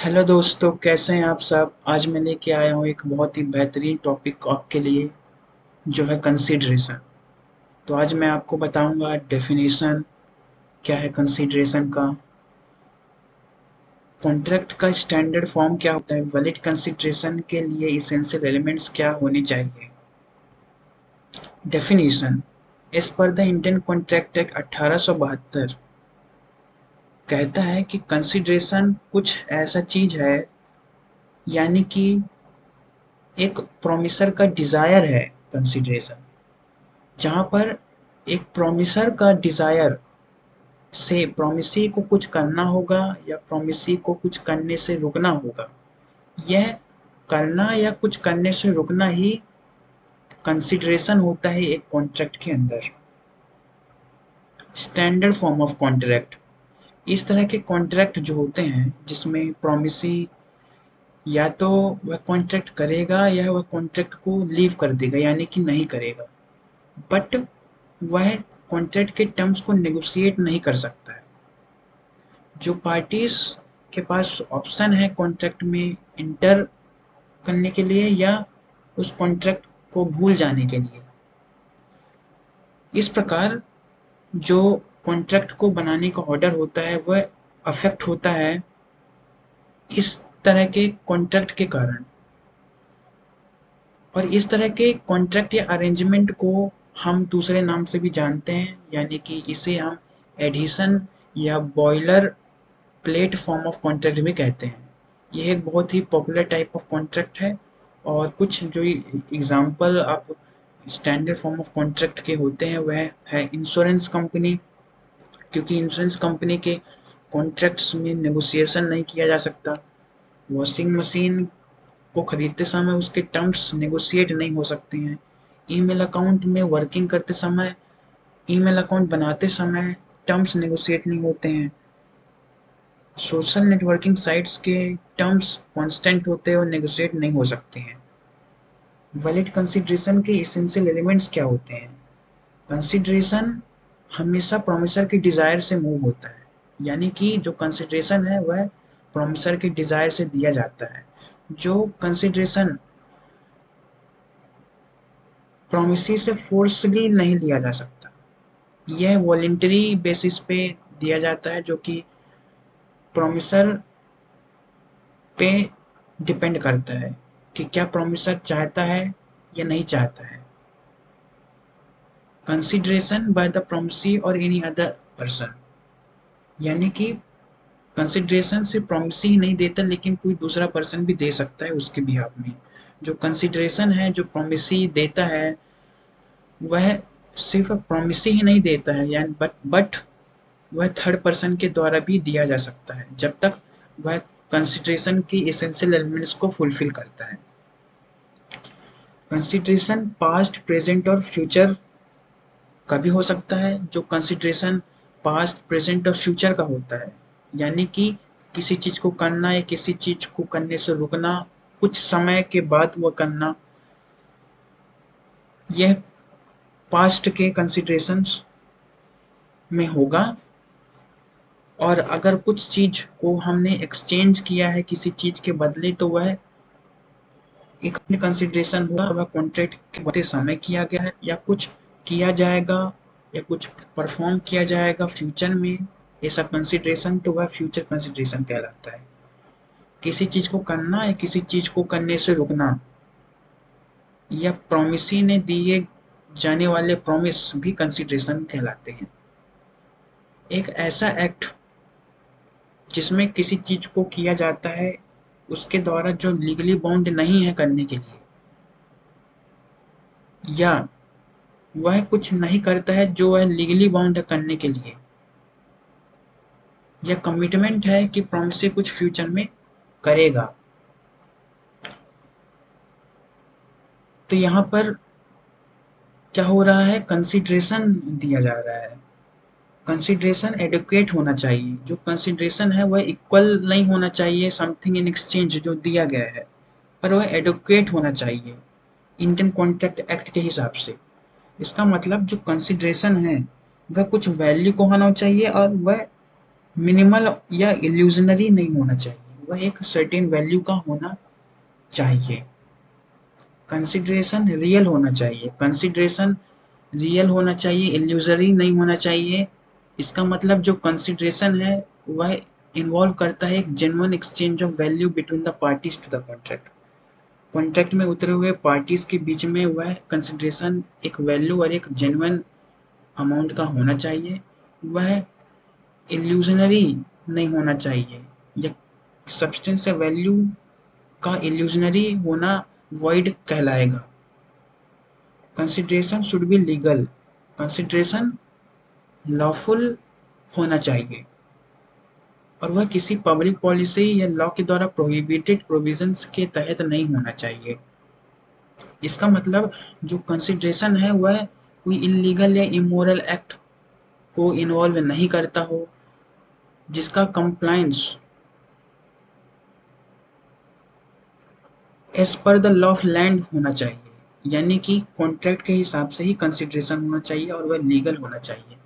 Hello दोस्तों, कैसे हैं आप सब। आज मैं लेके आया हूँ एक बहुत ही बेहतरीन टॉपिक आपके लिए, जो है कंसीडरेशन। तो आज मैं आपको बताऊंगा डेफिनेशन क्या है कंसीडरेशन का, कॉन्ट्रैक्ट का स्टैंडर्ड फॉर्म क्या होता है, वैलिड कंसीडरेशन के लिए इसेंशियल एलिमेंट्स क्या होने चाहिए। Definition: as per the Indian contract act 1872 कहता है कि कंसीडरेशन कुछ ऐसा चीज है, यानी कि एक प्रोमिसर का डिजायर है कंसीडरेशन, जहाँ पर एक प्रोमिसर का डिजायर से प्रोमिसी को कुछ करना होगा या प्रोमिसी को कुछ करने से रुकना होगा। यह करना या कुछ करने से रुकना ही कंसिडरेशन होता है एक कॉन्ट्रैक्ट के अंदर। स्टैंडर्ड फॉर्म ऑफ कॉन्ट्रैक्ट: इस तरह के कॉन्ट्रैक्ट जो होते हैं जिसमें प्रोमिसी या तो वह कॉन्ट्रैक्ट करेगा या वह कॉन्ट्रैक्ट को लीव कर देगा, यानी कि नहीं करेगा, बट वह कॉन्ट्रैक्ट के टर्म्स को नेगोशिएट नहीं कर सकता है। जो पार्टीज के पास ऑप्शन है कॉन्ट्रैक्ट में इंटर करने के लिए या उस कॉन्ट्रैक्ट को भूल जाने के लिए। इस प्रकार जो कॉन्ट्रैक्ट को बनाने का ऑर्डर होता है वह अफेक्ट होता है इस तरह के कॉन्ट्रैक्ट के कारण। और इस तरह के कॉन्ट्रैक्ट या अरेंजमेंट को हम दूसरे नाम से भी जानते हैं, यानी कि इसे हम एडिशन या boiler plate form of contract भी कहते हैं। यह एक बहुत ही पॉपुलर टाइप ऑफ कॉन्ट्रैक्ट है। और कुछ जो एग्जांपल आप स्टैंडर्ड फॉर्म ऑफ कॉन्ट्रैक्ट के होते हैं वह है इंश्योरेंस कंपनी, क्योंकि इंश्योरेंस कंपनी के कॉन्ट्रैक्ट्स में नेगोशिएशन नहीं किया जा सकता। वॉशिंग मशीन को खरीदते समय उसके टर्म्स नेगोशिएट नहीं हो सकते हैं। ईमेल अकाउंट में वर्किंग करते समय, ईमेल अकाउंट बनाते समय टर्म्स नेगोशिएट नहीं होते हैं। सोशल नेटवर्किंग साइट्स के टर्म्स कांस्टेंट होते हैं और नेगोशिएट नहीं हो सकते हैं। वैलिड कंसीडरेशन के एसेंशियल एलिमेंट्स क्या होते हैं। कंसीडरेशन हमेशा प्रोमिसर के डिजायर से मूव होता है, यानी कि जो कंसीडरेशन है वह प्रोमिसर के डिजायर से दिया जाता है। जो कंसीडरेशन प्रोमिसी से फोर्सली नहीं लिया जा सकता, यह वॉलेंटरी बेसिस पे दिया जाता है, जो कि प्रोमिसर पे डिपेंड करता है कि क्या प्रोमिसर चाहता है या नहीं चाहता है। कंसिडरेशन बाय द प्रोमिसी और एनी अदर पर्सन, यानी कि कंसिडरेशन सिर्फ प्रोमिसी ही नहीं देता, लेकिन कोई दूसरा पर्सन भी दे सकता है उसके बिहाफ में। जो कंसिडरेशन है जो प्रोमिसी देता है वह सिर्फ प्रोमिसी ही नहीं देता है, यानी बट वह थर्ड पर्सन के द्वारा भी दिया जा सकता है, जब तक वह कंसिडरेशन की एसेंशियल एलिमेंट्स को फुलफिल करता है। कंसिडरेशन पास्ट, प्रेजेंट और फ्यूचर का भी हो सकता है। जो कंसिडरेशन पास्ट, प्रेजेंट और फ्यूचर का होता है, यानी कि किसी चीज को करना या किसी चीज को करने से रुकना, कुछ समय के बाद वह करना, यह पास्ट के कंसिडरेशंस में होगा। और अगर कुछ चीज को हमने एक्सचेंज किया है किसी चीज के बदले, तो वह एक कंसिडरेशन हुआ, वह कॉन्ट्रैक्ट के बढ़ते समय किया गया है या कुछ किया जाएगा या कुछ परफॉर्म किया जाएगा फ्यूचर में, ऐसा कंसिडरेशन, तो वह फ्यूचर कंसिडरेशन कहलाता है। किसी चीज को करना या किसी चीज को करने से रुकना या प्रोमिसी ने दिए जाने वाले प्रॉमिस भी कंसिडरेशन कहलाते हैं। एक ऐसा एक्ट जिसमें किसी चीज को किया जाता है उसके द्वारा जो लीगली बाउंड नहीं है करने के लिए, या वह कुछ नहीं करता है जो वह लीगली बाउंड है करने के लिए, या कमिटमेंट है कि प्रॉमिस कुछ फ्यूचर में करेगा। तो यहाँ पर क्या हो रहा है, कंसिडरेशन दिया जा रहा है। कंसिडरेशन एडुकेट होना चाहिए। जो कंसिडरेशन है वह इक्वल नहीं होना चाहिए समथिंग इन एक्सचेंज जो दिया गया है, पर वह एडुकेट होना चाहिए इंडियन कॉन्ट्रैक्ट एक्ट के हिसाब से। इसका मतलब जो कंसिडरेशन है वह कुछ वैल्यू को होना चाहिए और वह मिनिमल या इल्यूजनरी नहीं होना चाहिए, वह एक सर्टेन वैल्यू का होना चाहिए। कंसिडरेशन रियल होना चाहिए, कंसिडरेशन रियल होना चाहिए, इल्यूजरी नहीं होना चाहिए। इसका मतलब जो कंसिडरेशन है वह इन्वॉल्व करता है एक genuine exchange of value between the parties to the contract. Contract में उतरे हुए पार्टीज के बीच में वह कंसिडरेशन एक वैल्यू और एक जेन्युइन अमाउंट का होना चाहिए। वह इल्यूजनरी नहीं होना चाहिए, या सब्सटेंस या वैल्यू का इल्यूजनरी होना वॉइड कहलाएगा। Consideration should be legal, consideration lawful होना चाहिए और वह किसी पब्लिक पॉलिसी या लॉ के द्वारा प्रोहिबिटेड प्रोविजंस के तहत नहीं होना चाहिए। इसका मतलब जो कंसिडरेशन है वह कोई इलीगल या इमोरल एक्ट को इन्वॉल्व नहीं करता हो, जिसका compliance as per the law of land होना चाहिए, यानी कि कॉन्ट्रैक्ट के हिसाब से ही कंसिडरेशन होना चाहिए और वह लीगल होना चाहिए।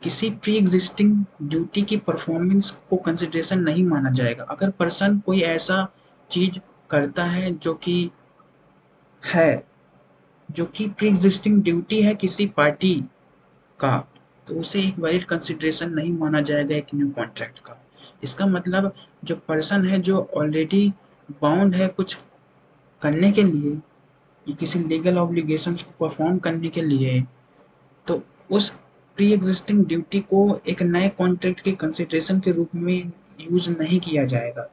किसी प्री एग्जिस्टिंग ड्यूटी की परफॉर्मेंस को कंसिडरेशन नहीं माना जाएगा। अगर पर्सन कोई ऐसा चीज करता है है जो कि प्री एग्जिस्टिंग ड्यूटी है किसी पार्टी का, तो उसे एक वैलिड कंसिडरेशन नहीं माना जाएगा एक न्यू कॉन्ट्रैक्ट का। इसका मतलब जो पर्सन है जो ऑलरेडी बाउंड है कुछ करने के लिए, ये किसी लीगल ऑब्लिगेशंस को परफॉर्म करने के लिए, तो उस प्री एग्जिस्टिंग ड्यूटी को एक नए कॉन्ट्रैक्ट के कंसिडरेशन के रूप में यूज नहीं किया जाएगा।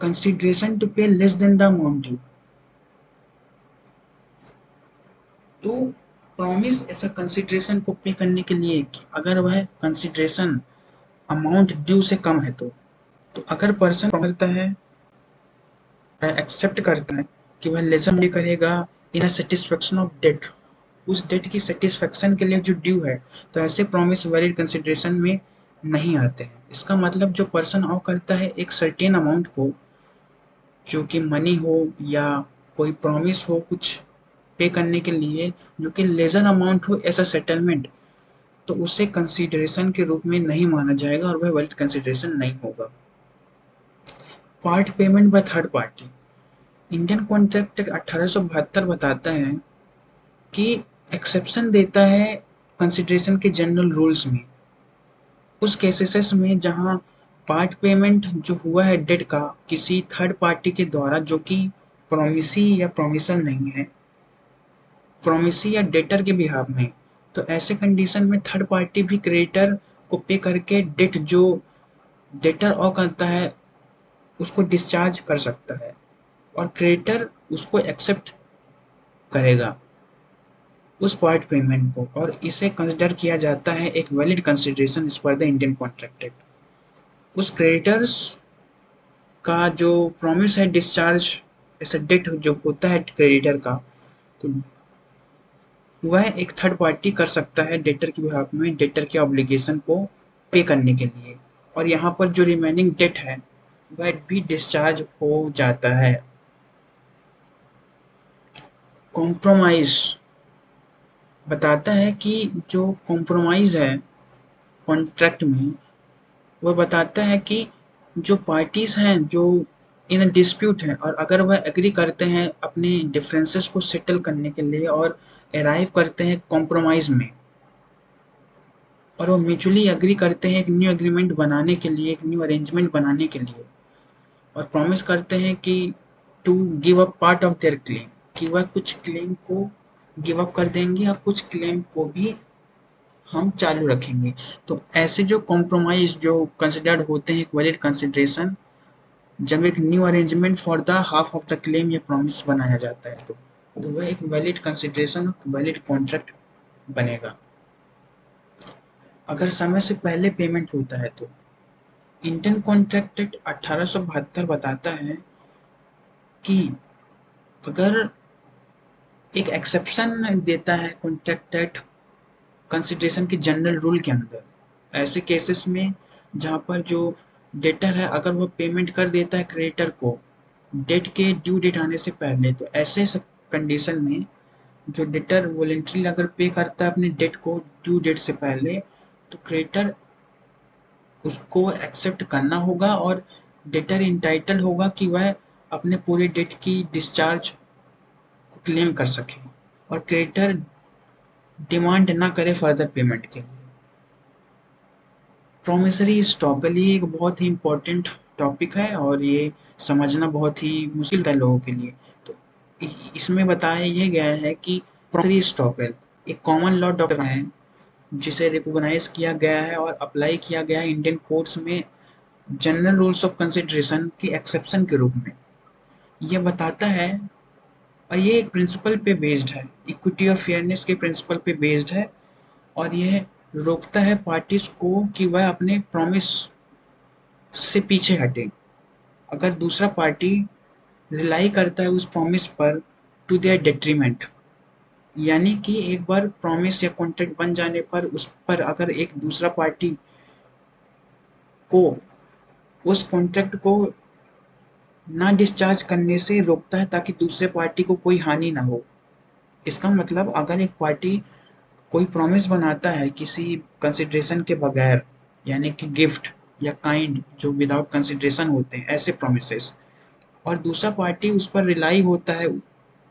कंसिडरेशन टू पे less than the amount due, तो प्रॉमिस ऐसा कंसिडरेशन को पे करने के लिए कि अगर वह कंसिडरेशन अमाउंट ड्यू से कम है तो अगर पर्सन करता है, एक्सेप्ट करता है कि वह लेजर पे करेगा इन अ सेटिस्फेक्शन ऑफ डेट, उस डेट की सेटिस्फेक्शन के लिए जो ड्यू है, तो ऐसे प्रॉमिस वैलिड कंसिडरेशन में नहीं आते हैं। इसका मतलब जो पर्सन ऑफ करता है एक सर्टेन अमाउंट को, जो कि मनी हो या कोई प्रॉमिस हो कुछ पे करने के लिए, जो कि लेजर अमाउंट हो एज अ सेटलमेंट, तो उसे कंसिडरेशन के रूप में नहीं माना जाएगा और वह वैलिड कंसिडरेशन नहीं होगा। Part payment by third party, Indian contract 1872 बताता है कि एक्सेप्शन देता है कंसिडरेशन के जनरल रूल्स में उस केसेस में जहां पार्ट पेमेंट जो हुआ है डेट का किसी थर्ड पार्टी के द्वारा, जो कि प्रोमिसी या प्रोमिसर नहीं है, प्रोमिसी या डेटर के बिहाफ में, तो ऐसे कंडीशन में थर्ड पार्टी भी क्रेडिटर को पे करके डेट जो डेटर ऑ करता है उसको डिस्चार्ज कर सकता है और क्रेडिटर उसको एक्सेप्ट करेगा उस पार्ट पेमेंट को, और इसे कंसिडर किया जाता है एक वैलिड कंसिडरेशन इस पर द इंडियन कॉन्ट्रैक्ट एक्ट। उस क्रेडिटर्स का जो प्रॉमिस है डिस्चार्ज ऐसा डेट जो होता है क्रेडिटर का, तो वह एक थर्ड पार्टी कर सकता है डेटर के बिहाफ में डेटर के ऑब्लिगेशन को पे करने के लिए, और यहाँ पर जो रिमेनिंग डेट है वह भी डिस्चार्ज हो जाता है। कॉम्प्रोमाइज बताता है कि जो कॉम्प्रोमाइज है कॉन्ट्रैक्ट में, वह बताता है कि जो पार्टीज हैं जो इन डिस्प्यूट हैं और अगर वह एग्री करते हैं अपने डिफरेंसेस को सेटल करने के लिए और अराइव करते हैं कॉम्प्रोमाइज में, और वो म्यूचुअली एग्री करते हैं एक न्यू एग्रीमेंट बनाने के लिए, एक न्यू अरेंजमेंट बनाने के लिए, और प्रॉमिस करते हैं कि to give up part of their claim, कि वह कुछ क्लेम को गिव अप कर देंगे और कुछ क्लेम को भी हम चालू रखेंगे। तो ऐसे जो कॉम्प्रोमाइज जो कंसिडर्ड होते हैं एक वैलिड कंसिडरेशन, जब एक new arrangement for the half of the claim या प्रॉमिस बनाया जाता है तो वह एक वैलिड कंसिडरेशन वैलिड कॉन्ट्रैक्ट बनेगा। अगर समय से पहले पेमेंट होता है तो इंडियन कॉन्ट्रैक्ट एक्ट 1872 बताता है कि अगर एक एक्सेप्शन देता है कॉन्ट्रैक्ट एक्ट कंसिडरेशन के जनरल रूल के अंदर, ऐसे केसेस में जहाँ पर जो डेटर है अगर वो पेमेंट कर देता है क्रेडिटर को डेट के ड्यू डेट आने से पहले, तो ऐसे कंडीशन में जो डेटर वॉलेंट्री अगर पे करता है अपने डेट को ड्यू डेट से पहले, तो क्रेडिटर उसको एक्सेप्ट करना होगा और डेटर इंटाइटल होगा कि वह अपने पूरे डेट की डिस्चार्ज को क्लेम कर सके और क्रेडिटर डिमांड ना करे फर्दर पेमेंट के लिए। प्रोमिसरी स्टॉकली एक बहुत ही इम्पोर्टेंट टॉपिक है और ये समझना बहुत ही मुश्किल है लोगों के लिए। तो इसमें बताया ये गया है कि प्रोमिसरी स्टॉकल एक कॉमन लॉ डॉक्ट्रिन है जिसे रिकॉग्नाइज किया गया है और अप्लाई किया गया है इंडियन कोर्ट्स में जनरल रूल्स ऑफ कंसिडरेशन के एक्सेप्शन के रूप में। ये बताता है और ये एक प्रिंसिपल पे बेस्ड है, इक्विटी और फेयरनेस के प्रिंसिपल पे बेस्ड है और ये रोकता है पार्टीज को कि वह अपने प्रॉमिस से पीछे हटे। अगर दूसरा पार्टी रिलाई करता है उस प्रॉमिस पर टू देयर डेट्रीमेंट, यानी कि एक बार प्रॉमिस या कॉन्ट्रैक्ट बन जाने पर उस पर अगर एक दूसरा पार्टी को उस कॉन्ट्रैक्ट को ना डिस्चार्ज करने से रोकता है ताकि दूसरे पार्टी को कोई हानि ना हो। इसका मतलब अगर एक पार्टी कोई प्रॉमिस बनाता है किसी कंसिडरेशन के बगैर, यानी कि गिफ्ट या काइंड जो विदाउट कंसिडरेशन होते हैं ऐसे प्रोमिसेस, और दूसरा पार्टी उस पर रिलाई होता है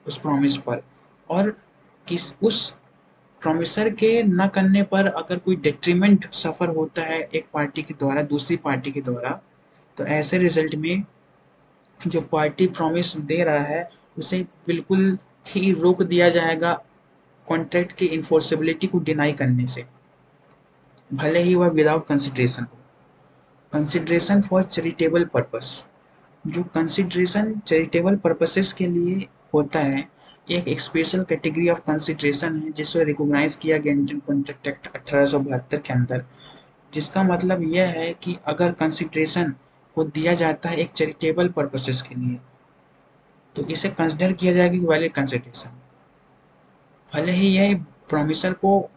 उस प्रॉमिस पर और किस उस प्रॉमिसर के न करने पर अगर कोई डेट्रीमेंट सफ़र होता है एक पार्टी के द्वारा दूसरी पार्टी के द्वारा, तो ऐसे रिजल्ट में जो पार्टी प्रॉमिस दे रहा है उसे बिल्कुल ही रोक दिया जाएगा कॉन्ट्रैक्ट की इन्फोर्सेबिलिटी को डिनाई करने से, भले ही वह विदाउट कंसिडरेशन हो। कंसिडरेशन फॉर चैरिटेबल पर्पस, जो कंसिडरेशन चैरिटेबल पर्पसेस के लिए होता है, एक स्पेशल कैटेगरी ऑफ कंसिडरेशन है जिसे रिकॉग्नाइज किया गया इंडियन कॉन्ट्रैक्ट एक्ट 1872 के अंदर, जिसका मतलब यह है कि अगर कंसिडरेशन को दिया जाता है एक चैरिटेबल पर्पसेस के लिए तो इसे कंसिडर किया जाएगा कि वैलिड कंसिडरेशन, भले ही यह प्रोमिसर को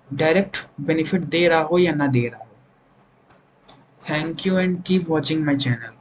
डायरेक्ट बेनिफिट दे रहा हो या ना दे रहा हो। Thank you and keep watching my channel.